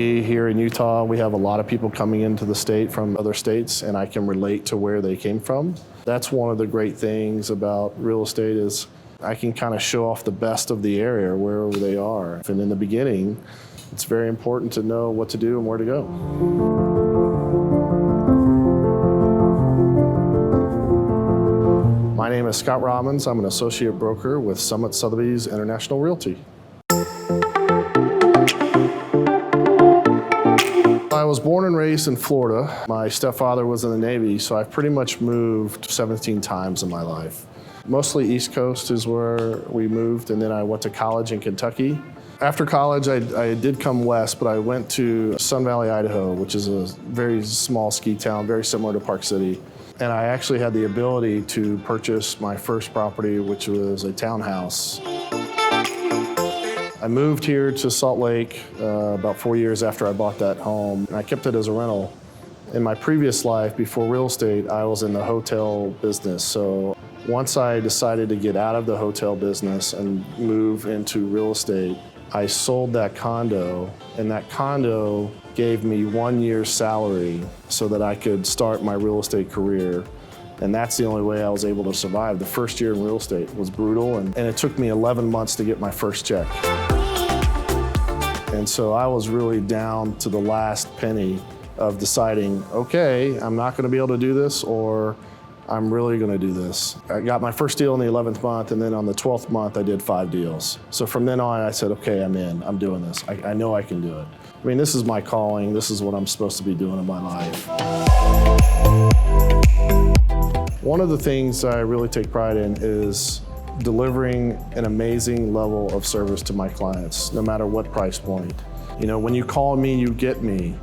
we here in Utah, we have a lot of people coming into the state from other states, and I can relate to where they came from. That's one of the great things about real estate is I can kind of show off the best of the area wherever they are. And in the beginning, it's very important to know what to do and where to go. My name is Scott Robbins. I'm an associate broker with Summit Sotheby's International Realty. I was born and raised in Florida. My stepfather was in the Navy, so I've pretty much moved 17 times in my life. Mostly East Coast is where we moved, and then I went to college in Kentucky. After college, I did come west, but I went to Sun Valley, Idaho, which is a very small ski town, very similar to Park City. And I actually had the ability to purchase my first property, which was a townhouse. I moved here to Salt Lake about 4 years after I bought that home, and I kept it as a rental. In my previous life, before real estate, I was in the hotel business. So once I decided to get out of the hotel business and move into real estate, I sold that condo, and that condo gave me 1 year's salary so that I could start my real estate career. And that's the only way I was able to survive. The first year in real estate was brutal, and it took me 11 months to get my first check. And so I was really down to the last penny of deciding, okay, I'm not gonna be able to do this, or I'm really gonna do this. I got my first deal in the 11th month, and then on the 12th month, I did 5 deals. So from then on, I said, okay, I'm in, I'm doing this. I know I can do it. I mean, this is my calling. This is what I'm supposed to be doing in my life. One of the things I really take pride in is delivering an amazing level of service to my clients, no matter what price point. You know, when you call me, you get me,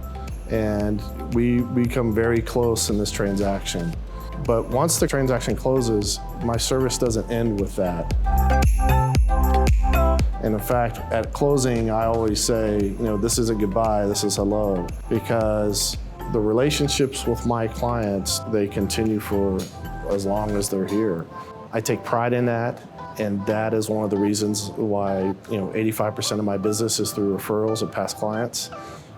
and we become very close in this transaction. But once the transaction closes, my service doesn't end with that. And in fact, at closing, I always say, you know, this isn't goodbye, this is hello, because the relationships with my clients, they continue for as long as they're here. I take pride in that, and that is one of the reasons why 85% of my business is through referrals of past clients.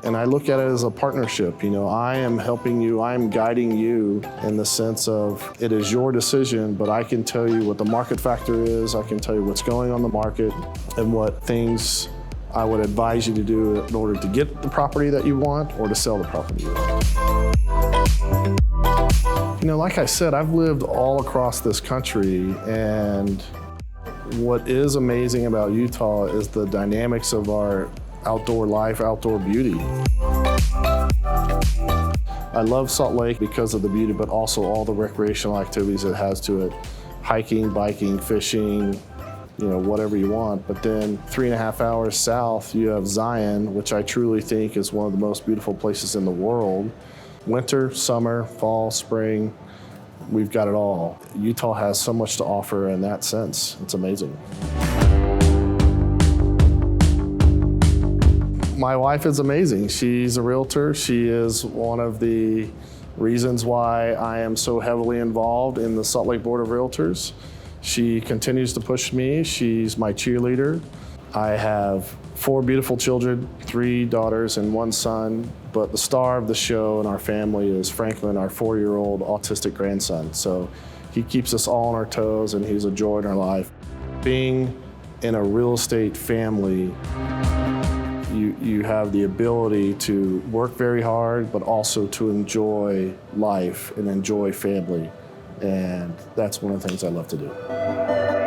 And I look at it as a partnership. You know, I am helping you, I am guiding you in the sense of it is your decision, but I can tell you what the market factor is, I can tell you what's going on the market, and what things I would advise you to do in order to get the property that you want or to sell the property you want. You know, like I said, I've lived all across this country, and what is amazing about Utah is the dynamics of our outdoor life, outdoor beauty. I love Salt Lake because of the beauty, but also all the recreational activities it has to it. Hiking, biking, fishing, whatever you want. But then 3.5 hours south, you have Zion, which I truly think is one of the most beautiful places in the world. Winter, summer, fall, spring, we've got it all. Utah has so much to offer in that sense. It's amazing. My wife is amazing. She's a realtor. She is one of the reasons why I am so heavily involved in the Salt Lake Board of Realtors. She continues to push me. She's my cheerleader. I have 4 beautiful children, 3 daughters and 1 son, but the star of the show in our family is Franklin, our 4-year-old autistic grandson. So he keeps us all on our toes, and he's a joy in our life. Being in a real estate family, you have the ability to work very hard, but also to enjoy life and enjoy family. And that's one of the things I love to do.